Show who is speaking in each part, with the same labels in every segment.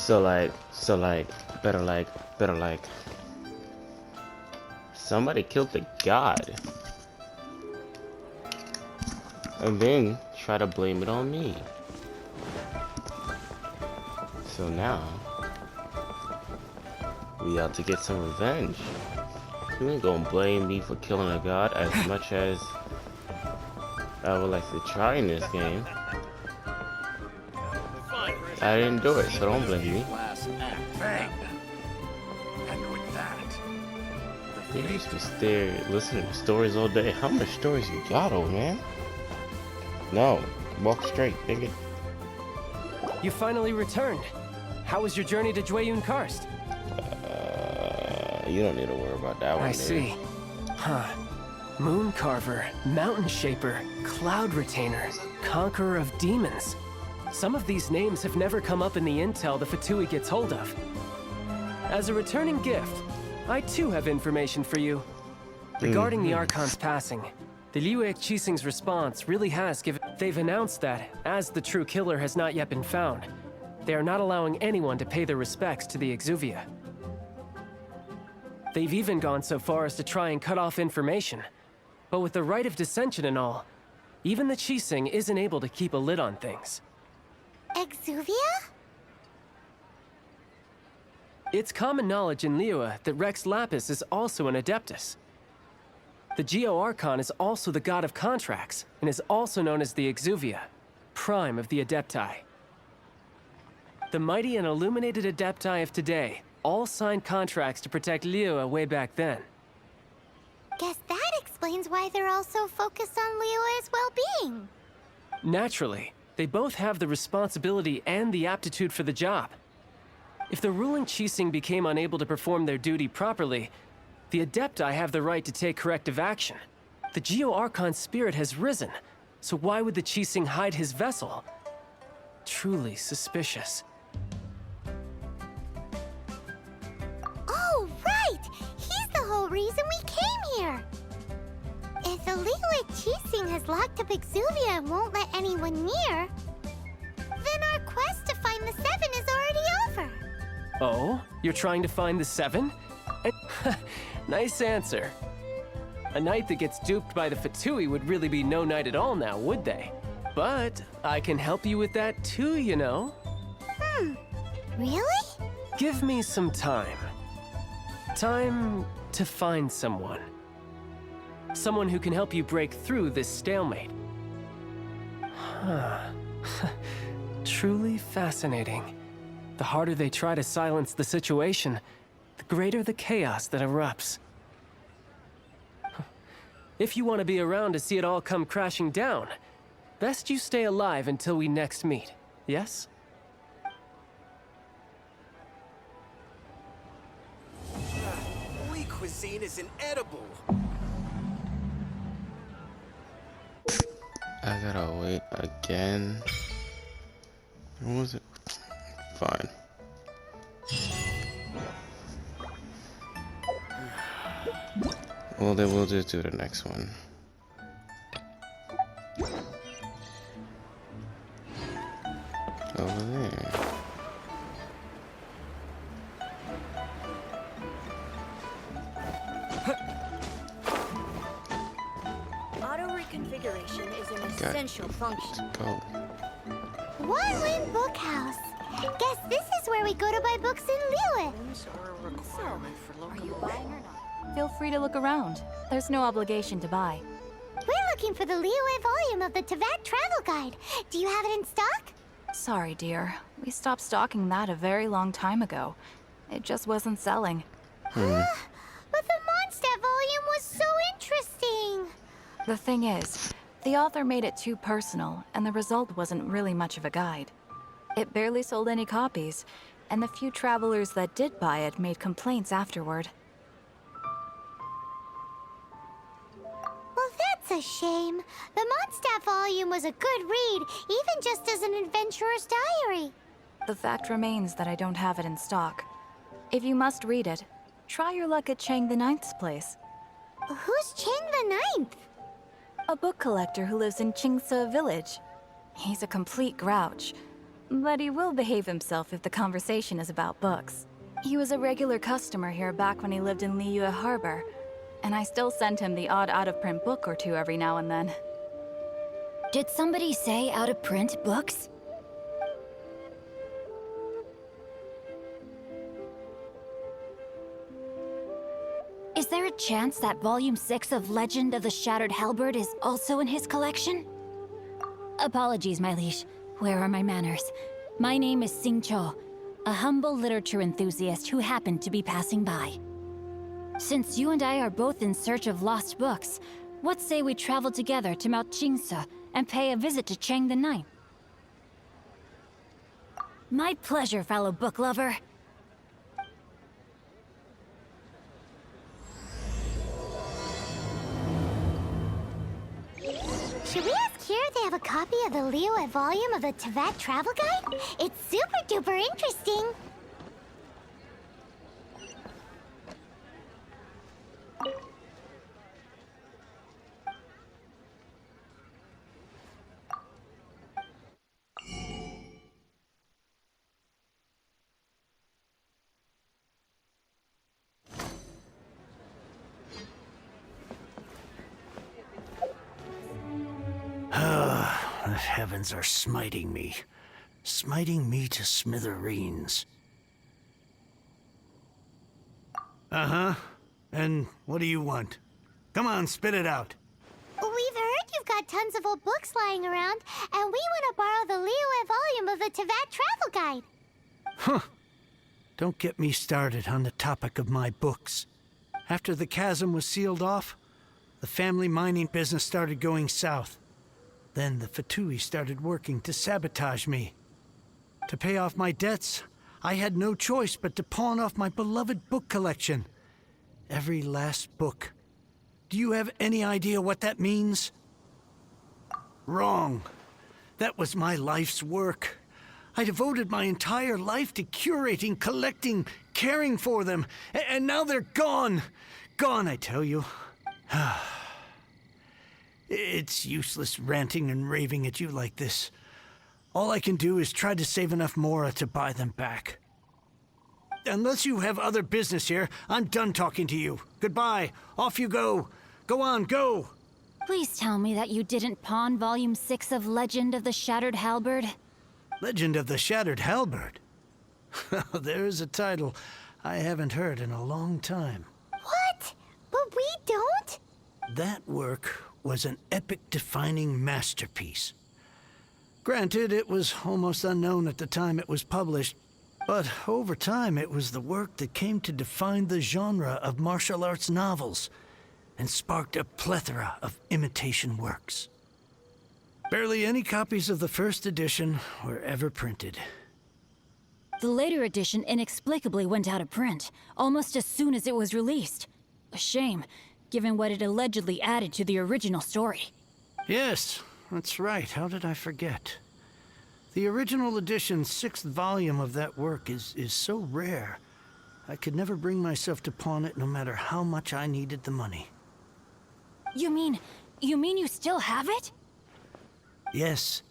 Speaker 1: better like, somebody killed the god, and then try to blame it on me. So now, we out to get some revenge. You ain't gonna blame me for killing a god as much as I would like to try in this game. I didn't do it, so don't blame me. You used to stare, listen to stories all day. How much stories you got, old man? No, walk straight, nigga.
Speaker 2: You finally returned. How was your journey to Jueyun Karst?
Speaker 1: You don't need to worry about that one.
Speaker 2: I see. Huh. Moon Carver, Mountain Shaper, Cloud Retainer, Conqueror of Demons. Some of these names have never come up in the intel the Fatui gets hold of. As a returning gift, I too have information for you. Regarding the Archon's passing, the Liu Qixing's response really has given... They've announced that, as the true killer has not yet been found, they are not allowing anyone to pay their respects to the Exuvia. They've even gone so far as to try and cut off information. But with the right of dissension and all, even the Qixing isn't able to keep a lid on things.
Speaker 3: Exuvia?
Speaker 2: It's common knowledge in Liyue that Rex Lapis is also an Adeptus. The Geo-Archon is also the god of contracts, and is also known as the Exuvia, prime of the Adepti. The mighty and illuminated Adepti of today all signed contracts to protect Liyue way back then.
Speaker 3: Guess that explains why they're all so focused on Liyue's well-being.
Speaker 2: Naturally, they both have the responsibility and the aptitude for the job. If the ruling Qixing became unable to perform their duty properly, the Adepti have the right to take corrective action. The Geo-Archon's spirit has risen, so why would the Qixing hide his vessel? Truly suspicious.
Speaker 3: Oh, right! He's the whole reason we came here! If the Liyue Qixing has locked up Exuvia and won't let anyone near, then our quest to find the Seven is already over.
Speaker 2: Oh? You're trying to find the Seven? Nice answer. A knight that gets duped by the Fatui would really be no knight at all now, would they? But I can help you with that too, you know.
Speaker 3: Really?
Speaker 2: Give me some time. Time to find someone. Someone who can help you break through this stalemate. Huh. Truly fascinating. The harder they try to silence the situation, the greater the chaos that erupts. If you want to be around to see it all come crashing down, best you stay alive until we next meet, yes?
Speaker 4: Holy cuisine is inedible.
Speaker 1: I gotta wait again. What was it? Fine. Well, then we'll just do the next one. Over there.
Speaker 5: Auto reconfiguration is an essential function.
Speaker 1: Let's go.
Speaker 3: Wanlin Bookhouse. Guess this is where we go to buy books in Liyue.
Speaker 5: So, are you buying or not?
Speaker 6: Feel free to look around. There's no obligation to buy.
Speaker 3: We're looking for the Liyue volume of the Teyvat Travel Guide. Do you have it in stock?
Speaker 6: Sorry, dear. We stopped stocking that a very long time ago. It just wasn't selling.
Speaker 3: But the Mondstadt volume was so interesting.
Speaker 6: The thing is, the author made it too personal, and the result wasn't really much of a guide. It barely sold any copies, and the few travelers that did buy it made complaints afterward.
Speaker 3: Well, that's a shame. The Mondstadt volume was a good read, even just as an adventurer's diary.
Speaker 6: The fact remains that I don't have it in stock. If you must read it, try your luck at Chang the Ninth's place.
Speaker 3: Who's Chang the Ninth?
Speaker 6: A book collector who lives in Qingce village. He's a complete grouch. But he will behave himself if the conversation is about books. He was a regular customer here back when he lived in Liyue Harbor, and I still send him the odd out-of-print book or two every now and then.
Speaker 7: Did somebody say out-of-print books? Is there a chance that Volume 6 of Legend of the Shattered Halberd is also in his collection? Apologies, my liege. Where are my manners? My name is Sing Cho, a humble literature enthusiast who happened to be passing by. Since you and I are both in search of lost books, what say we travel together to Mount Jingse and pay a visit to Chang the Ninth? My pleasure, fellow book lover.
Speaker 3: Should we ask here if they have a copy of the Liyue volume of the Teyvat travel guide? It's super duper interesting.
Speaker 8: The heavens are smiting me. Smiting me to smithereens. Uh-huh. And what do you want? Come on, spit it out.
Speaker 3: We've heard you've got tons of old books lying around, and we want to borrow the Liyue volume of the Teyvat travel guide.
Speaker 8: Huh. Don't get me started on the topic of my books. After the chasm was sealed off, the family mining business started going south. Then the Fatui started working to sabotage me. To pay off my debts, I had no choice but to pawn off my beloved book collection. Every last book. Do you have any idea what that means? Wrong. That was my life's work. I devoted my entire life to curating, collecting, caring for them, and now they're gone. Gone, I tell you. It's useless ranting and raving at you like this. All I can do is try to save enough Mora to buy them back. Unless you have other business here, I'm done talking to you. Goodbye. Off you go. Go on, go.
Speaker 7: Please tell me that you didn't pawn Volume 6 of Legend of the Shattered Halberd.
Speaker 8: Legend of the Shattered Halberd. There's a title I haven't heard in a long time.
Speaker 3: What? But we don't?
Speaker 8: That work was an epic-defining masterpiece. Granted, it was almost unknown at the time it was published, but over time it was the work that came to define the genre of martial arts novels and sparked a plethora of imitation works. Barely any copies of the first edition were ever printed.
Speaker 7: The later edition inexplicably went out of print, almost as soon as it was released. A shame, given what it allegedly added to the original story.
Speaker 8: Yes, that's right. How did I forget? The original edition's 6th volume of that work is so rare, I could never bring myself to pawn it no matter how much I needed the money.
Speaker 7: You mean you still have it?
Speaker 8: Yes.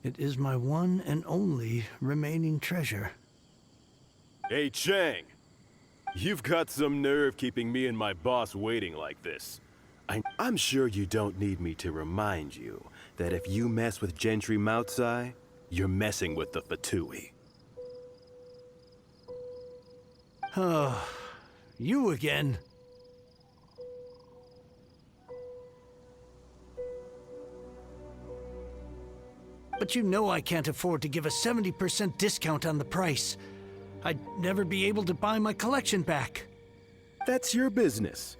Speaker 8: It is my one and only remaining treasure.
Speaker 9: Hey, Chang! You've got some nerve keeping me and my boss waiting like this. I'm sure you don't need me to remind you that if you mess with Gentry Moutsai, you're messing with the Fatui.
Speaker 8: Oh, you again. But you know I can't afford to give a 70% discount on the price. I'd never be able to buy my collection back.
Speaker 9: That's your business.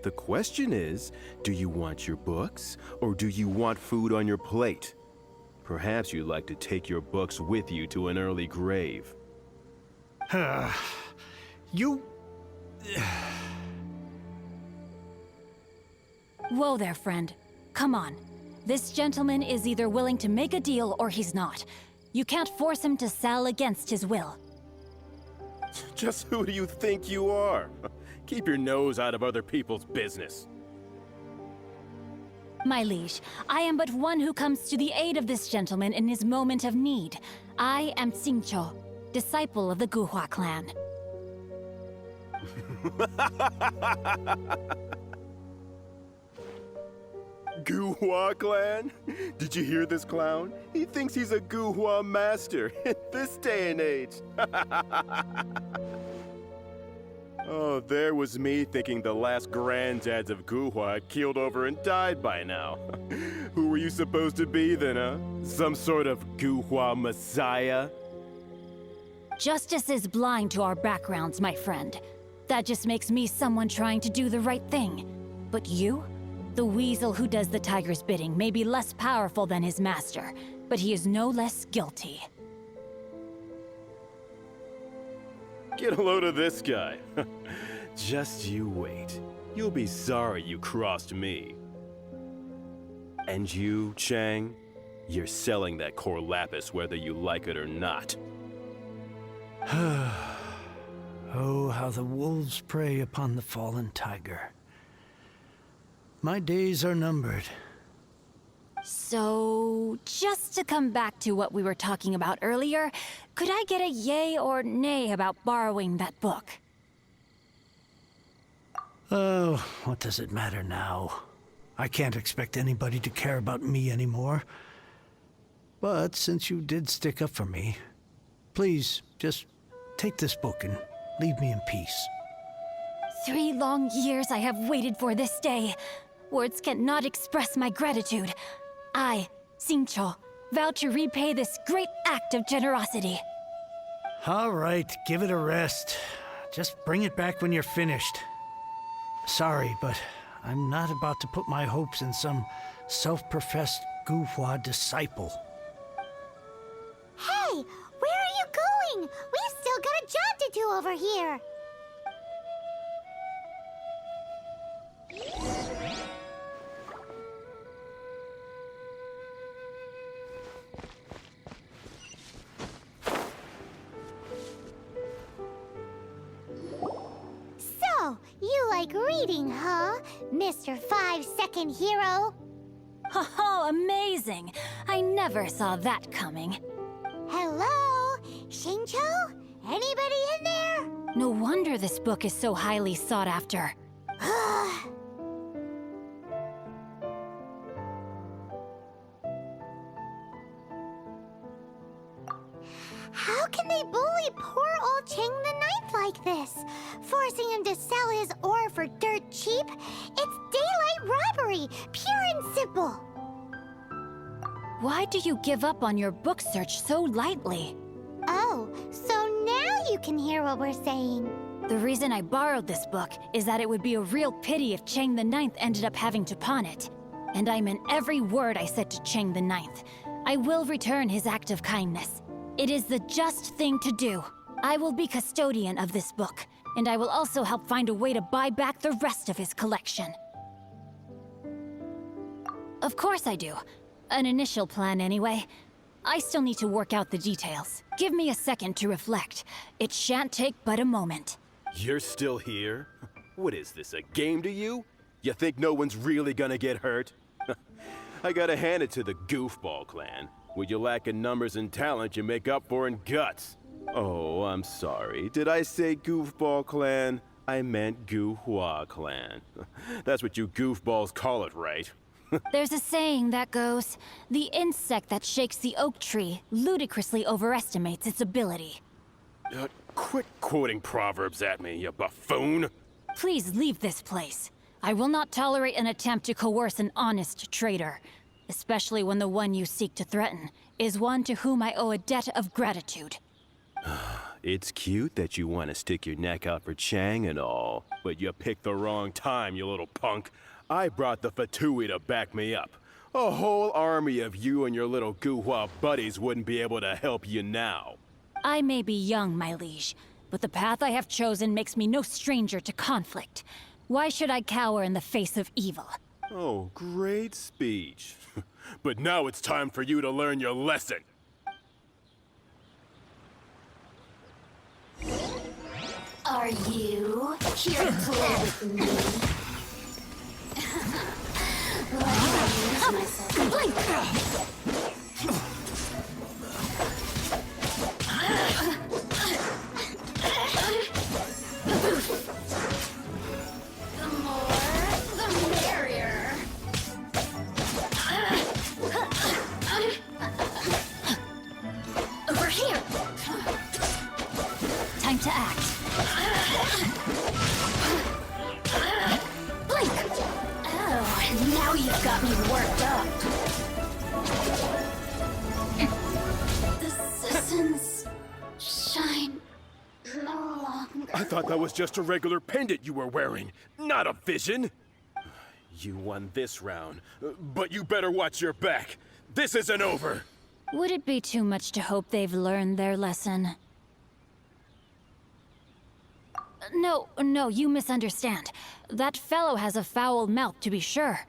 Speaker 9: The question is, do you want your books, or do you want food on your plate? Perhaps you'd like to take your books with you to an early grave.
Speaker 8: You...
Speaker 7: Whoa there, friend. Come on. This gentleman is either willing to make a deal or he's not. You can't force him to sell against his will.
Speaker 9: Just who do you think you are? Keep your nose out of other people's business.
Speaker 7: My liege, I am but one who comes to the aid of this gentleman in his moment of need. I am Xingqiu, disciple of the Guhua clan.
Speaker 9: Guhua clan? Did you hear this clown? He thinks he's a Guhua master in this day and age. Oh, there was me thinking the last granddads of Guhua had keeled over and died by now. Who were you supposed to be then, huh? Some sort of Guhua messiah?
Speaker 7: Justice is blind to our backgrounds, my friend. That just makes me someone trying to do the right thing. But you? The weasel who does the tiger's bidding may be less powerful than his master, but he is no less guilty.
Speaker 9: Get a load of this guy. Just you wait. You'll be sorry you crossed me. And you, Chang? You're selling that core lapis whether you like it or not.
Speaker 8: Oh, how the wolves prey upon the fallen tiger. My days are numbered.
Speaker 7: So, just to come back to what we were talking about earlier, could I get a yay or nay about borrowing that book?
Speaker 8: Oh, what does it matter now? I can't expect anybody to care about me anymore. But since you did stick up for me, please, just take this book and leave me in peace.
Speaker 7: 3 long years I have waited for this day. Words cannot express my gratitude. I, Xingqiu, vow to repay this great act of generosity.
Speaker 8: All right, give it a rest. Just bring it back when you're finished. Sorry, but I'm not about to put my hopes in some self-professed Guhua disciple.
Speaker 3: Hey, where are you going? We've still got a job to do over here. So, you like reading, huh, Mr. 5-second hero?
Speaker 7: Oh, amazing! I never saw that coming.
Speaker 3: Hello? Xingqiu? Anybody in there?
Speaker 7: No wonder this book is so highly sought after.
Speaker 3: How can they bully poor old Chang the Ninth like this? Forcing him to sell his ore for dirt cheap? It's daylight robbery, pure and simple.
Speaker 7: Why do you give up on your book search so lightly?
Speaker 3: Oh, so now you can hear what we're saying.
Speaker 7: The reason I borrowed this book is that it would be a real pity if Chang the Ninth ended up having to pawn it. And I meant every word I said to Chang the Ninth. I will return his act of kindness. It is the just thing to do. I will be custodian of this book, and I will also help find a way to buy back the rest of his collection. Of course I do. An initial plan anyway. I still need to work out the details. Give me a second to reflect. It shan't take but a moment.
Speaker 9: You're still here? What is this, a game to you? You think no one's really gonna get hurt? I gotta hand it to the Goofball clan. What you lack in numbers and talent, you make up for in guts. Oh, I'm sorry. Did I say Goofball clan? I meant Guhua clan. That's what you goofballs call it, right?
Speaker 7: There's a saying that goes, the insect that shakes the oak tree ludicrously overestimates its ability.
Speaker 9: Quit quoting proverbs at me, you buffoon!
Speaker 7: Please leave this place. I will not tolerate an attempt to coerce an honest trader, especially when the one you seek to threaten is one to whom I owe a debt of gratitude.
Speaker 9: It's cute that you want to stick your neck out for Chang and all, but you picked the wrong time, you little punk. I brought the Fatui to back me up. A whole army of you and your little Guhua buddies wouldn't be able to help you now.
Speaker 7: I may be young, my liege, but the path I have chosen makes me no stranger to conflict. Why should I cower in the face of evil?
Speaker 9: Oh, great speech. But now it's time for you to learn your lesson.
Speaker 3: Are you here to play with me?
Speaker 9: thought that was just a regular pendant you were wearing, not a vision. You won this round, but you better watch your back. This isn't over.
Speaker 7: Would it be too much to hope they've learned their lesson? No, you misunderstand. That fellow has a foul mouth, to be sure.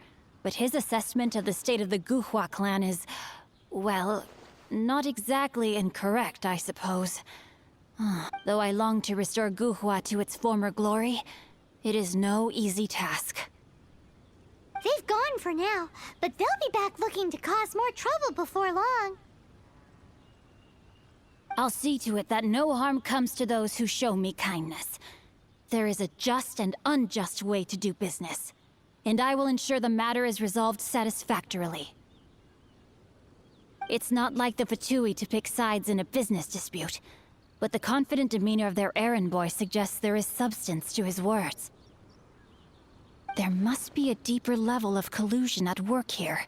Speaker 7: But his assessment of the state of the Guhua clan is, well, not exactly incorrect, I suppose. Though I long to restore Guhua to its former glory, it is no easy task.
Speaker 3: They've gone for now, but they'll be back looking to cause more trouble before long.
Speaker 7: I'll see to it that no harm comes to those who show me kindness. There is a just and unjust way to do business, and I will ensure the matter is resolved satisfactorily. It's not like the Fatui to pick sides in a business dispute, but the confident demeanor of their errand boy suggests there is substance to his words. There must be a deeper level of collusion at work here.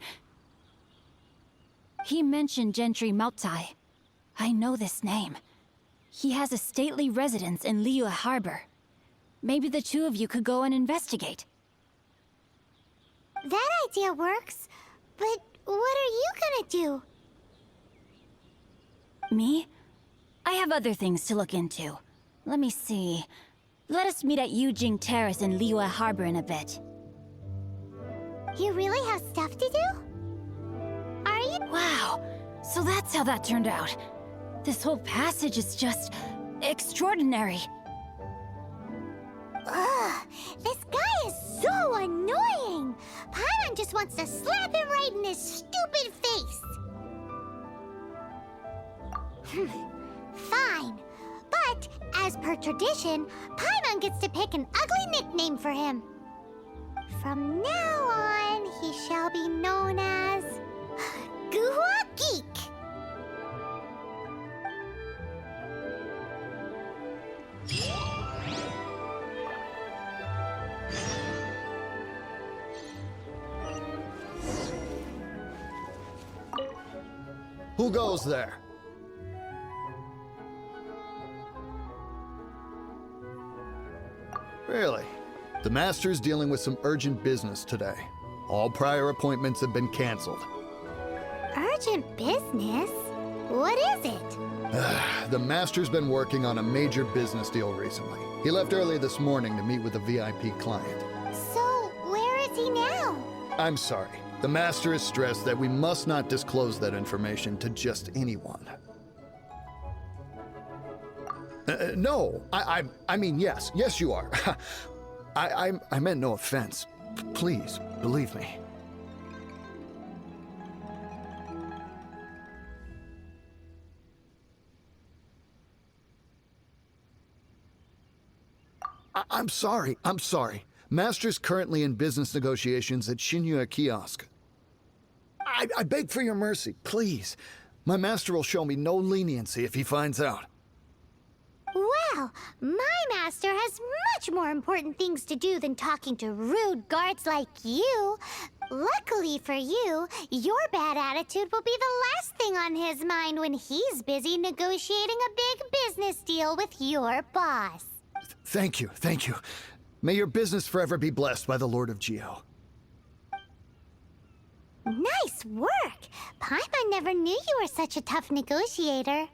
Speaker 7: He mentioned Gentry Mautai. I know this name. He has a stately residence in Liyue Harbor. Maybe the two of you could go and investigate.
Speaker 3: That idea works, but what are you gonna do?
Speaker 7: Me? I have other things to look into. Let me see. Let us meet at Yujing Terrace in Liyue Harbor in a bit.
Speaker 3: You really have stuff to do? Are you?
Speaker 7: Wow, so that's how that turned out. This whole passage is just extraordinary.
Speaker 3: Ugh, this guy is so annoying! Paimon just wants to slap him right in his stupid face! Fine. But, as per tradition, Paimon gets to pick an ugly nickname for him. From now on, he shall be known as... Guhua Geek!
Speaker 10: Who goes there? Really? The Master's dealing with some urgent business today. All prior appointments have been canceled.
Speaker 3: Urgent business? What is it?
Speaker 10: The Master's been working on a major business deal recently. He left early this morning to meet with a VIP client.
Speaker 3: So, where is he now?
Speaker 10: I'm sorry. The Master is stressed that we must not disclose that information to just anyone. No, I mean, yes. Yes, you are. I meant no offense. Please, believe me. I'm sorry. Master's currently in business negotiations at Shinya Kiosk. I beg for your mercy, please. My master will show me no leniency if he finds out.
Speaker 3: Well, my master has much more important things to do than talking to rude guards like you. Luckily for you, your bad attitude will be the last thing on his mind when he's busy negotiating a big business deal with your boss.
Speaker 10: Thank you. May your business forever be blessed by the Lord of Geo.
Speaker 3: Nice work! Paimon never knew you were such a tough negotiator.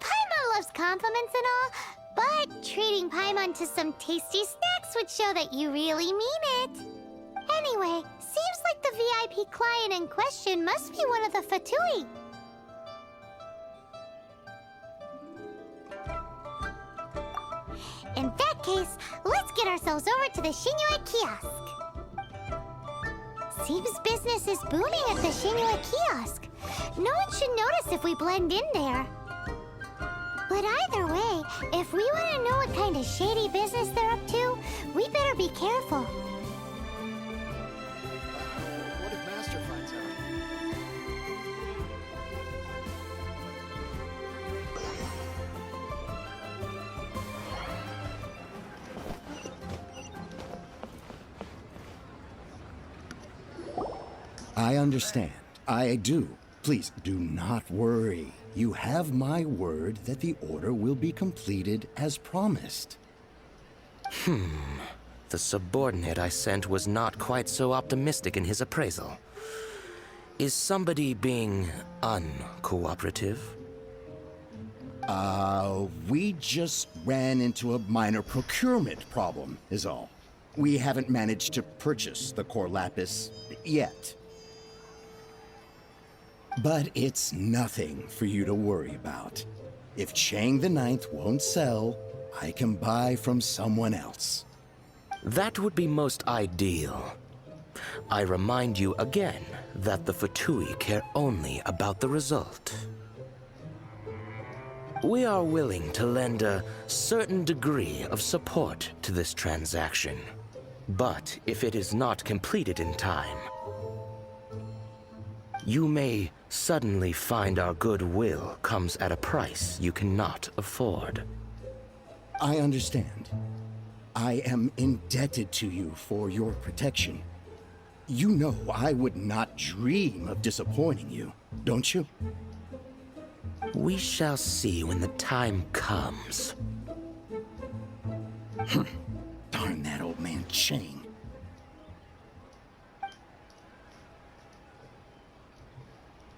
Speaker 3: Paimon loves compliments and all, but treating Paimon to some tasty snacks would show that you really mean it. Anyway, seems like the VIP client in question must be one of the Fatui. In that case, let's get ourselves over to the Shinya Kiosk. Seems business is booming at the Shinya Kiosk. No one should notice if we blend in there. But either way, if we want to know what kind of shady business they're up to, we better be careful.
Speaker 10: What if Master finds out?
Speaker 11: I understand. I do. Please do not worry. You have my word that the order will be completed as promised.
Speaker 12: The subordinate I sent was not quite so optimistic in his appraisal. Is somebody being uncooperative?
Speaker 11: We just ran into a minor procurement problem, is all. We haven't managed to purchase the core lapis yet. But it's nothing for you to worry about. If Chang the Ninth won't sell, I can buy from someone else.
Speaker 12: That would be most ideal. I remind you again that the Fatui care only about the result. We are willing to lend a certain degree of support to this transaction. But if it is not completed in time, you may suddenly find our goodwill comes at a price you cannot afford.
Speaker 11: I understand. I am indebted to you for your protection. You know I would not dream of disappointing you, don't you?
Speaker 12: We shall see when the time comes.
Speaker 11: Darn that old man Chang.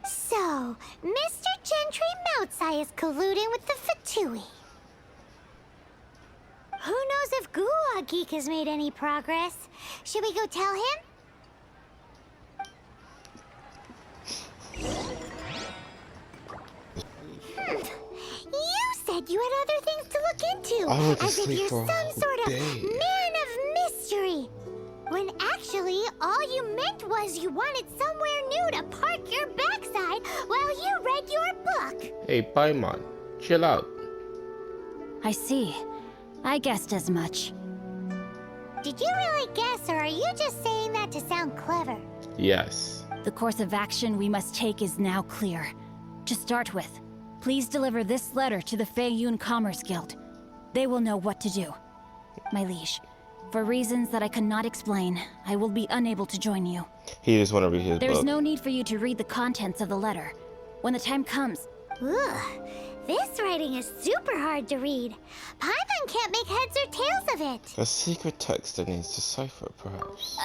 Speaker 3: So, Mr. Gentry Moutsai is colluding with the Fatui. Who knows if Gulag Geek has made any progress? Should we go tell him? You said you had other things to look into.
Speaker 1: I went to
Speaker 3: as if
Speaker 1: sleep
Speaker 3: you're
Speaker 1: for a
Speaker 3: some
Speaker 1: whole
Speaker 3: sort of
Speaker 1: day.
Speaker 3: man of mystery. When actually, all you meant was you wanted somewhere new to park your backside while you read your book.
Speaker 1: Hey, Paimon, chill out.
Speaker 7: I see. I guessed as much.
Speaker 3: Did you really guess, or are you just saying that to sound clever?
Speaker 1: Yes.
Speaker 7: The course of action we must take is now clear. To start with, please deliver this letter to the Feiyun Commerce Guild. They will know what to do. My liege, for reasons that I cannot explain, I will be unable to join you.
Speaker 1: He just want to read his
Speaker 7: There's
Speaker 1: book.
Speaker 7: no need for you to read the contents of the letter. When the time comes...
Speaker 3: Ugh, this writing is super hard to read. Paimon can't make heads or tails of it.
Speaker 1: A secret text that needs decipher, perhaps.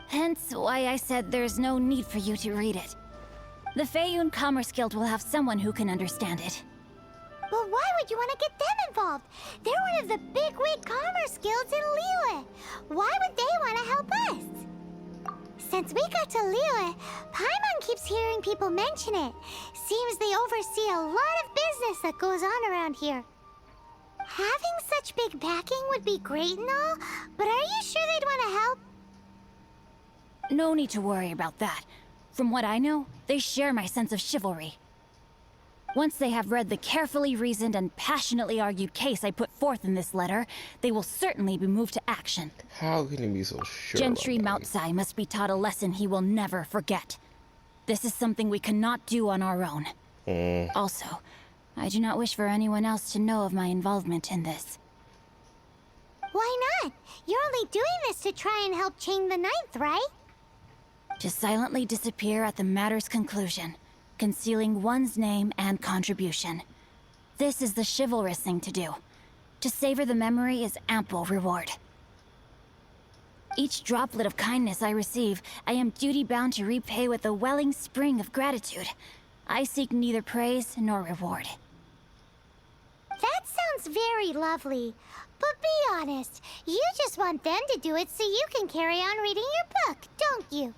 Speaker 7: Hence why I said there's no need for you to read it. The Feiyun Commerce Guild will have someone who can understand it.
Speaker 3: But why would you want to get them involved? They're one of the bigwig commerce guilds in Liyue. Why would they want to help us? Since we got to Liyue, Paimon keeps hearing people mention it. Seems they oversee a lot of business that goes on around here. Having such big backing would be great and all, but are you sure they'd want to help?
Speaker 7: No need to worry about that. From what I know, they share my sense of chivalry. Once they have read the carefully reasoned and passionately argued case I put forth in this letter, they will certainly be moved to action.
Speaker 1: How can you be so sure?
Speaker 7: Gentry
Speaker 1: about that?
Speaker 7: Moutsai must be taught a lesson he will never forget. This is something we cannot do on our own. Also, I do not wish for anyone else to know of my involvement in this.
Speaker 3: Why not? You're only doing this to try and help Chang the Ninth, right?
Speaker 7: To silently disappear at the matter's conclusion, concealing one's name and contribution. This is the chivalrous thing to do. To savor the memory is ample reward. Each droplet of kindness I receive, I am duty-bound to repay with a welling spring of gratitude. I seek neither praise nor reward.
Speaker 3: That sounds very lovely. But be honest, you just want them to do it so you can carry on reading your book, don't you?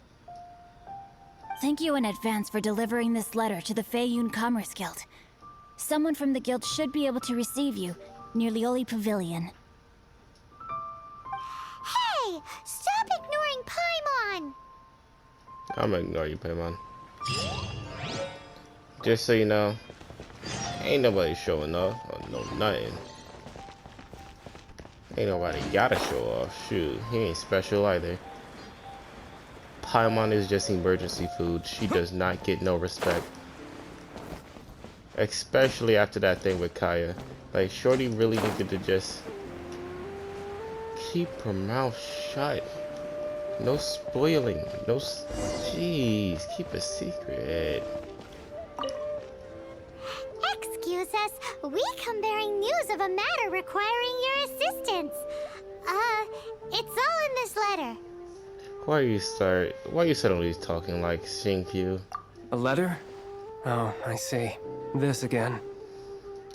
Speaker 7: Thank you in advance for delivering this letter to the Feiyun Commerce Guild. Someone from the guild should be able to receive you near Lioli Pavilion.
Speaker 3: Hey! Stop ignoring Paimon!
Speaker 1: I'm gonna ignore you, Paimon. Just so you know, ain't nobody showing off or no nothing. Ain't nobody gotta show off. Shoot, he ain't special either. Paimon is just emergency food. She does not get no respect. Especially after that thing with Kaya. Like, Shorty really needed to just keep her mouth shut. No spoiling. No. Jeez, keep a secret.
Speaker 3: Princess. We come bearing news of a matter requiring your assistance. It's all in this letter.
Speaker 1: Why you suddenly talking like Shinkyu?
Speaker 2: A letter? Oh, I see. This again.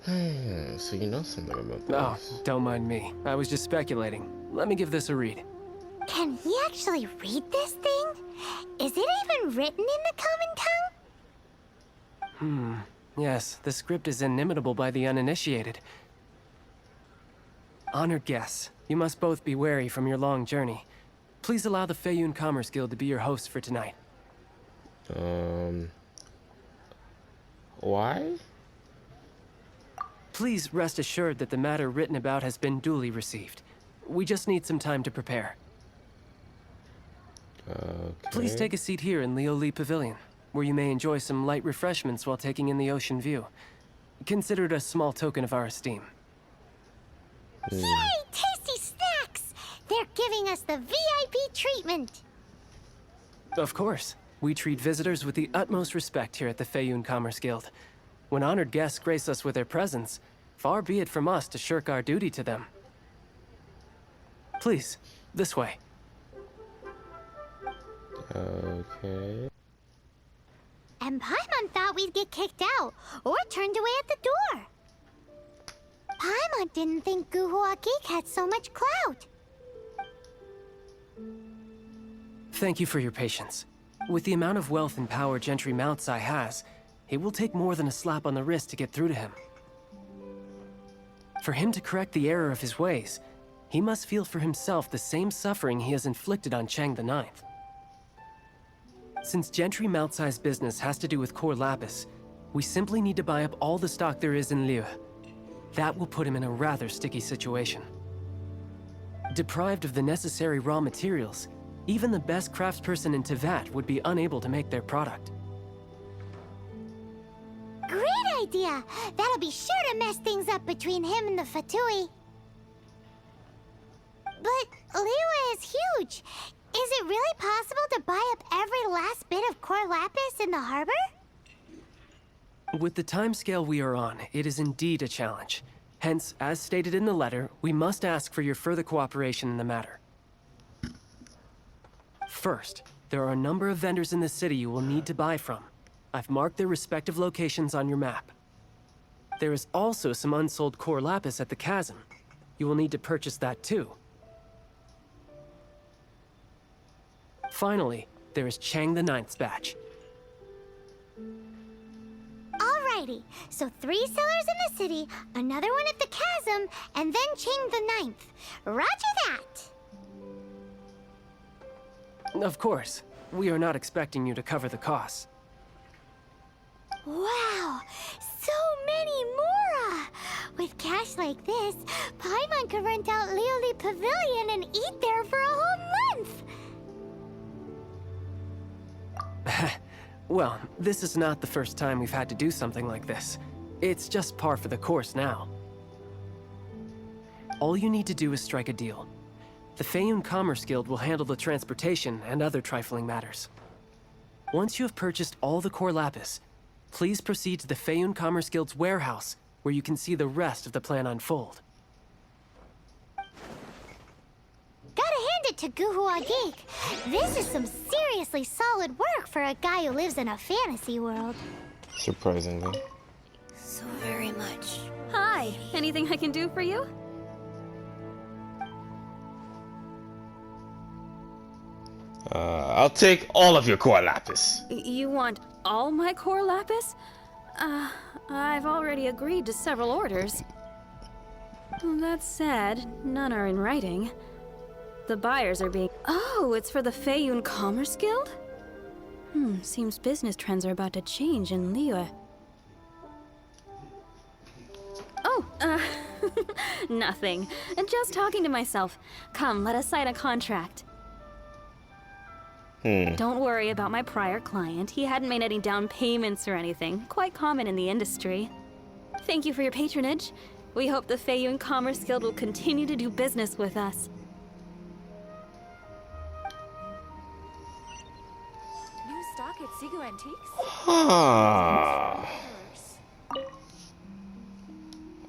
Speaker 1: So you know something about this.
Speaker 2: Oh, don't mind me. I was just speculating. Let me give this a read.
Speaker 3: Can he actually read this thing? Is it even written in the common tongue?
Speaker 2: Yes, the script is inimitable by the uninitiated. Honored guests, you must both be wary from your long journey. Please allow the Feiyun Commerce Guild to be your host for tonight.
Speaker 1: Why?
Speaker 2: Please rest assured that the matter written about has been duly received. We just need some time to prepare.
Speaker 1: Okay.
Speaker 2: Please take a seat here in Leo Lee Pavilion, where you may enjoy some light refreshments while taking in the ocean view. Consider it a small token of our esteem.
Speaker 3: Yay! Tasty snacks! They're giving us the VIP treatment!
Speaker 2: Of course. We treat visitors with the utmost respect here at the Feiyun Commerce Guild. When honored guests grace us with their presence, far be it from us to shirk our duty to them. Please, this way.
Speaker 1: Okay.
Speaker 3: And Paimon thought we'd get kicked out, or turned away at the door. Paimon didn't think Guhua Geek had so much clout.
Speaker 2: Thank you for your patience. With the amount of wealth and power Gentry Moutsai has, it will take more than a slap on the wrist to get through to him. For him to correct the error of his ways, he must feel for himself the same suffering he has inflicted on Chang the Ninth. Since Gentry Moutsai's business has to do with core lapis, we simply need to buy up all the stock there is in Liu. That will put him in a rather sticky situation. Deprived of the necessary raw materials, even the best craftsperson in Tevat would be unable to make their product.
Speaker 3: Great idea! That'll be sure to mess things up between him and the Fatui. But Liyue is huge. Is it really possible to buy up every last bit of core lapis in the harbor?
Speaker 2: With the timescale we are on, it is indeed a challenge. Hence, as stated in the letter, we must ask for your further cooperation in the matter. First, there are a number of vendors in the city you will need to buy from. I've marked their respective locations on your map. There is also some unsold core lapis at the chasm. You will need to purchase that too. Finally, there is Chang the Ninth's batch.
Speaker 3: Alrighty, so 3 sellers in the city, another one at the chasm, and then Chang the Ninth. Roger that!
Speaker 2: Of course, we are not expecting you to cover the costs.
Speaker 3: Wow, so many Mora! With cash like this, Paimon could rent out Lioli Pavilion and eat there for a whole month!
Speaker 2: Well, this is not the first time we've had to do something like this. It's just par for the course now. All you need to do is strike a deal. The Feiyun Commerce Guild will handle the transportation and other trifling matters. Once you have purchased all the core lapis, please proceed to the Feiyun Commerce Guild's warehouse, where you can see the rest of the plan unfold.
Speaker 3: Gotta hand it to Guhua Geek. This is some seriously solid work for a guy who lives in a fantasy world.
Speaker 1: Surprisingly.
Speaker 5: So very much. Hi, anything I can do for you?
Speaker 1: I'll take all of your core lapis.
Speaker 5: You want all my core lapis? I've already agreed to several orders. That said, none are in writing. The buyers are being... Oh, it's for the Feiyun Commerce Guild? Seems business trends are about to change in Liyue. Oh, nothing. Just talking to myself. Come, let us sign a contract. Don't worry about my prior client. He hadn't made any down payments or anything. Quite common in the industry. Thank you for your patronage. We hope the Feiyun Commerce Guild will continue to do business with us.
Speaker 6: New stock at Sigu Antiques?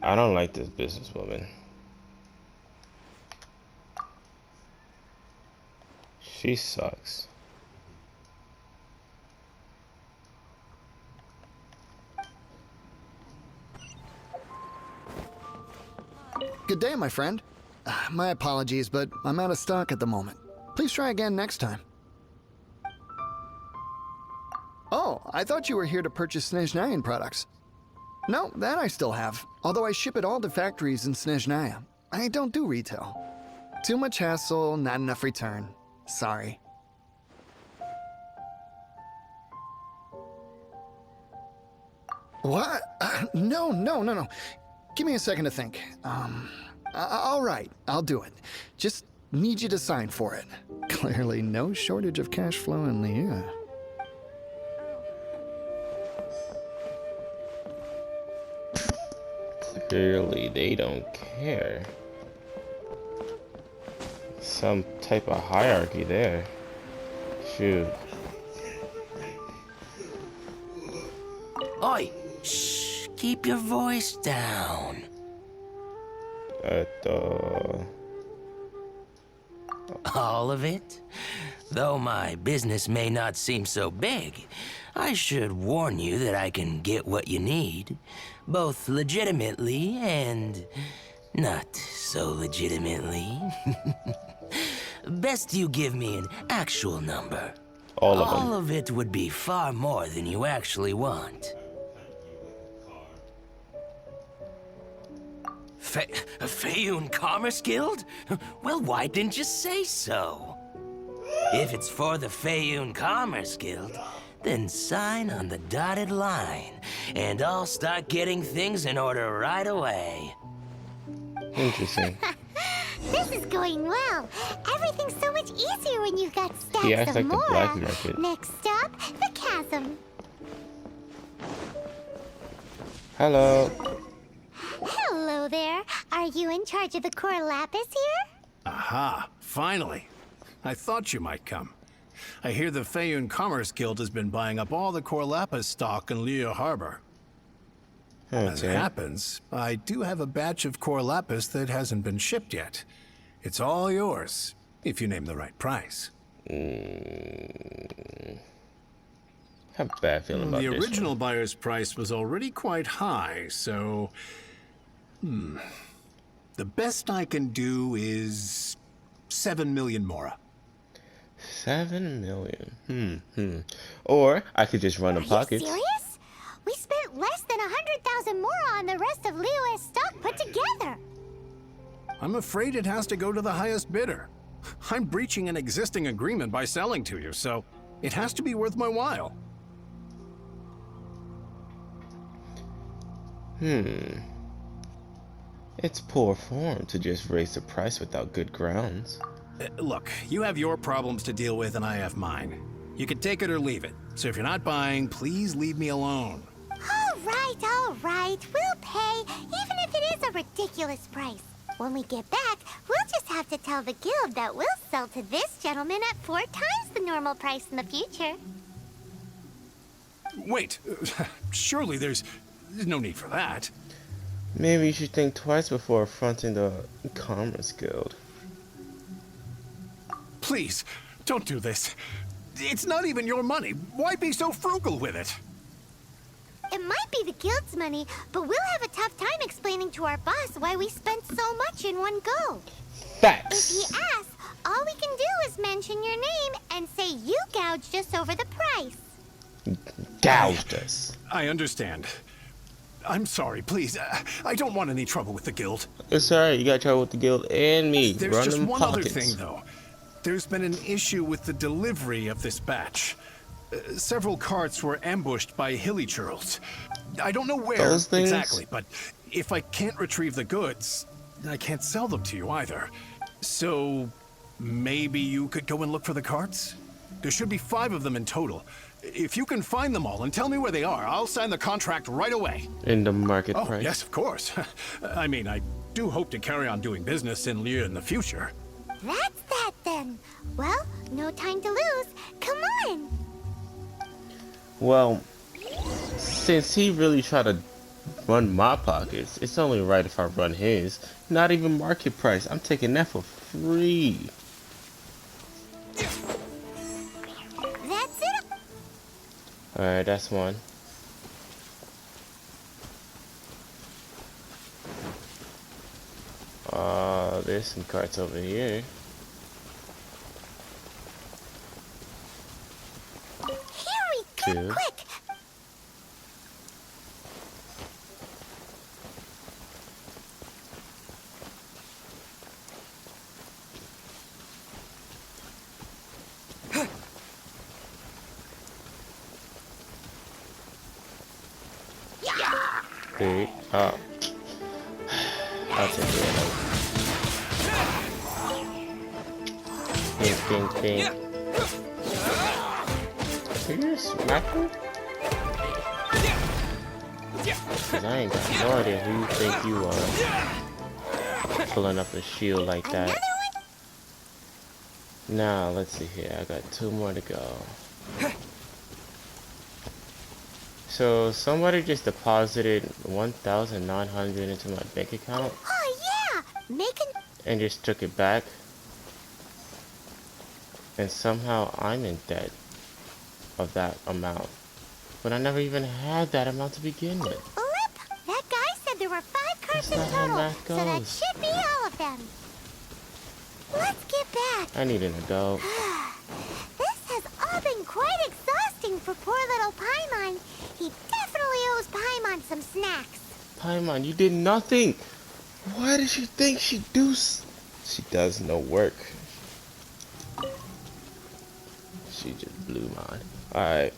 Speaker 1: I don't like this businesswoman. She sucks.
Speaker 10: Good day, my friend. My apologies, but I'm out of stock at the moment. Please try again next time. Oh, I thought you were here to purchase Snezhnayan products. No, that I still have, although I ship it all to factories in Snezhnaya. I don't do retail. Too much hassle, not enough return. Sorry. What? No. Give me a second to think. All right, I'll do it. Just need you to sign for it. Clearly no shortage of cash flow in Liyue.
Speaker 1: Clearly they don't care. Some type of hierarchy there. Shoot.
Speaker 12: Oi! Shh! Keep your voice down. All of it? Though my business may not seem so big, I should warn you that I can get what you need, both legitimately and not so legitimately. Best you give me an actual number.
Speaker 1: All of them.
Speaker 12: All of it would be far more than you actually want. Faeyun Commerce Guild? Well, why didn't you say so? If it's for the Faeyun Commerce Guild, then sign on the dotted line, and I'll start getting things in order right away.
Speaker 1: Interesting.
Speaker 3: This is going well. Everything's so much easier when you've got
Speaker 1: He
Speaker 3: stacks
Speaker 1: acts
Speaker 3: of
Speaker 1: like the
Speaker 3: Mora.
Speaker 1: black market.
Speaker 3: Next stop, the chasm.
Speaker 1: Hello.
Speaker 3: Hello there. Are you in charge of the core lapis here?
Speaker 13: Aha, finally. I thought you might come. I hear the Faeyun Commerce Guild has been buying up all the core lapis stock in Liyue Harbor. As it happens, I do have a batch of core lapis that hasn't been shipped yet. It's all yours, if you name the right price.
Speaker 1: Have a bad feeling about
Speaker 13: The
Speaker 1: this
Speaker 13: original
Speaker 1: one.
Speaker 13: buyer's price was already quite high, so... The best I can do is 7 million Mora.
Speaker 1: 7 million. Or I could just run the pockets.
Speaker 3: Are you serious? We spent less than 100,000 more on the rest of Liyue's stock put together.
Speaker 13: I'm afraid it has to go to the highest bidder. I'm breaching an existing agreement by selling to you, so it has to be worth my while.
Speaker 1: It's poor form to just raise the price without good grounds.
Speaker 13: Look, you have your problems to deal with and I have mine. You can take it or leave it. So if you're not buying, please leave me alone.
Speaker 3: All right. We'll pay, even if it is a ridiculous price. When we get back, we'll just have to tell the guild that we'll sell to this gentleman at 4 times the normal price in the future.
Speaker 13: Wait, surely there's no need for that.
Speaker 1: Maybe you should think twice before affronting the Commerce Guild.
Speaker 13: Please, don't do this. It's not even your money. Why be so frugal with it?
Speaker 3: It might be the guild's money, but we'll have a tough time explaining to our boss why we spent so much in one go.
Speaker 1: Facts.
Speaker 3: If he asks, all we can do is mention your name and say you gouged us over the price.
Speaker 1: Gouged us.
Speaker 13: I understand. I'm sorry, please. I don't want any trouble with the guild.
Speaker 1: It's alright, you got trouble with the guild and me.
Speaker 13: There's
Speaker 1: Run
Speaker 13: just
Speaker 1: them
Speaker 13: one
Speaker 1: pockets.
Speaker 13: other thing, though. There's been an issue with the delivery of this batch. Several carts were ambushed by hilly churls. I don't know where
Speaker 1: Those things?
Speaker 13: exactly, but if I can't retrieve the goods, I can't sell them to you either. So maybe you could go and look for the carts? There should be 5 of them in total. If you can find them all and tell me where they are, I'll sign the contract right away.
Speaker 1: In the market
Speaker 13: Oh,
Speaker 1: price.
Speaker 13: yes, of course. I mean, I do hope to carry on doing business in Liyue in the future.
Speaker 3: That's that then. Well, no time to lose. Come on.
Speaker 1: Well, since he really tried to run my pockets. It's only right if I run his. Not even market price. I'm taking that for free.
Speaker 3: That's it.
Speaker 1: Alright, that's one. There's some carts over here.
Speaker 3: Here we go,
Speaker 1: Two.
Speaker 3: quick.
Speaker 1: Three. Oh. I'll take it. Ding, ding, ding. Can you just smack him? Cause I ain't got no idea who you think you are. Pulling up a shield like that. Now, let's see here. I got 2 more to go. So, somebody just deposited 1,900 into my bank account.
Speaker 3: Oh yeah,
Speaker 1: And just took it back. And somehow I'm in debt of that amount. But I never even had that amount to begin with.
Speaker 3: Flip! That guy said there were 5 carts in
Speaker 1: That's not how
Speaker 3: total,
Speaker 1: math
Speaker 3: so that
Speaker 1: goes.
Speaker 3: should be all of them. Let's get back.
Speaker 1: I need an adult.
Speaker 3: This has all been quite exhausting for poor little Paimon. He definitely owes Paimon some snacks.
Speaker 1: Paimon, you did nothing. Why does she think she She does no work. She just blew mine. Alright.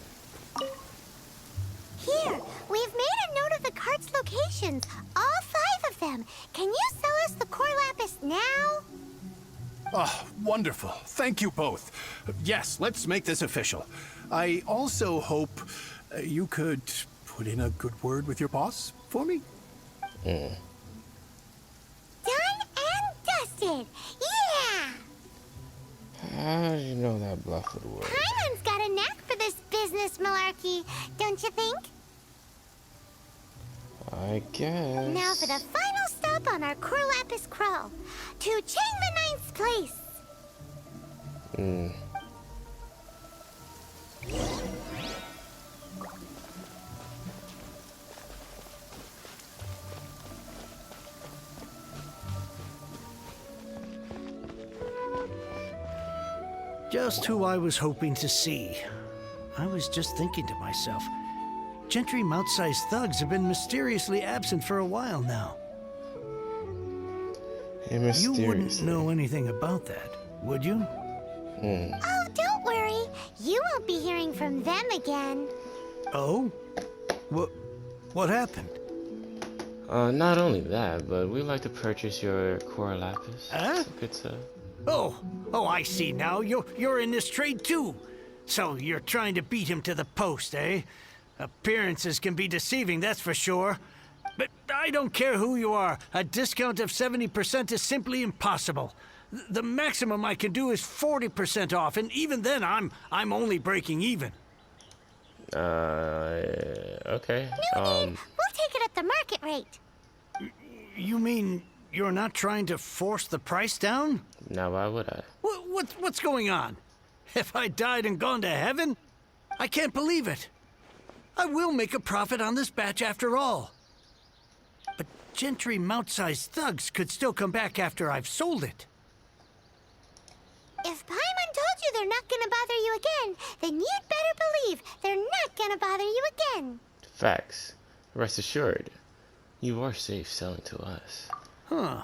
Speaker 3: Here, we've made a note of the cart's locations. All 5 of them. Can you sell us the core lapis now?
Speaker 13: Oh, wonderful. Thank you both. Yes, let's make this official. I also hope you could put in a good word with your boss for me.
Speaker 3: Done and dusted. Yeah!
Speaker 1: How did you know that bluff would work?
Speaker 3: Paimon's got a knack for this business malarkey, don't you think?
Speaker 1: I guess.
Speaker 3: Now for the final stop on our core lapis crawl. To Chain the Ninth's place.
Speaker 8: Just who I was hoping to see. I was just thinking to myself, gentry mount-sized thugs have been mysteriously absent for a while now. You wouldn't know anything about that, would you?
Speaker 3: Oh, don't worry. You won't be hearing from them again.
Speaker 8: Oh? What happened?
Speaker 1: Not only that, but we'd like to purchase your core lapis.
Speaker 8: Huh?
Speaker 1: Good stuff.
Speaker 8: Oh, I see now. You're in this trade too. So you're trying to beat him to the post, eh? Appearances can be deceiving, that's for sure. But I don't care who you are. A discount of 70% is simply impossible. The maximum I can do is 40% off, and even then I'm only breaking even.
Speaker 1: Okay.
Speaker 3: No need. We'll take it at the market rate.
Speaker 8: You mean you're not trying to force the price down?
Speaker 1: Now why would I?
Speaker 8: What's going on? Have I died and gone to heaven? I can't believe it. I will make a profit on this batch after all. But gentry mount-sized thugs could still come back after I've sold it.
Speaker 3: If Paimon told you they're not gonna bother you again, then you'd better believe they're not gonna bother you again.
Speaker 1: Facts. Rest assured, you are safe selling to us.
Speaker 8: Huh.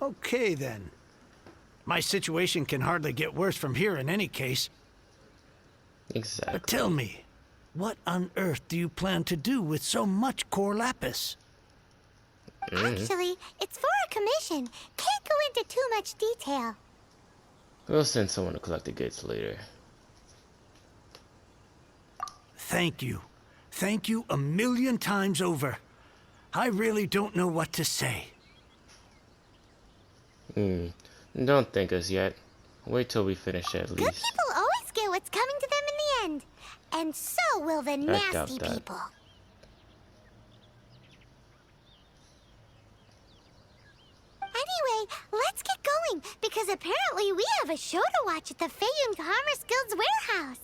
Speaker 8: Okay then. My situation can hardly get worse from here in any case.
Speaker 1: Exactly.
Speaker 8: But tell me, what on earth do you plan to do with so much core lapis?
Speaker 3: Actually, it's for a commission. Can't go into too much detail.
Speaker 1: We'll send someone to collect the goods later.
Speaker 8: Thank you. Thank you a million times over. I really don't know what to say.
Speaker 1: Don't thank us yet. Wait till we finish at least.
Speaker 3: Good people always get what's coming to them in the end. And so will the
Speaker 1: doubt
Speaker 3: nasty
Speaker 1: that.
Speaker 3: people. Because apparently we have a show to watch at the Feiyun Commerce Guild's warehouse.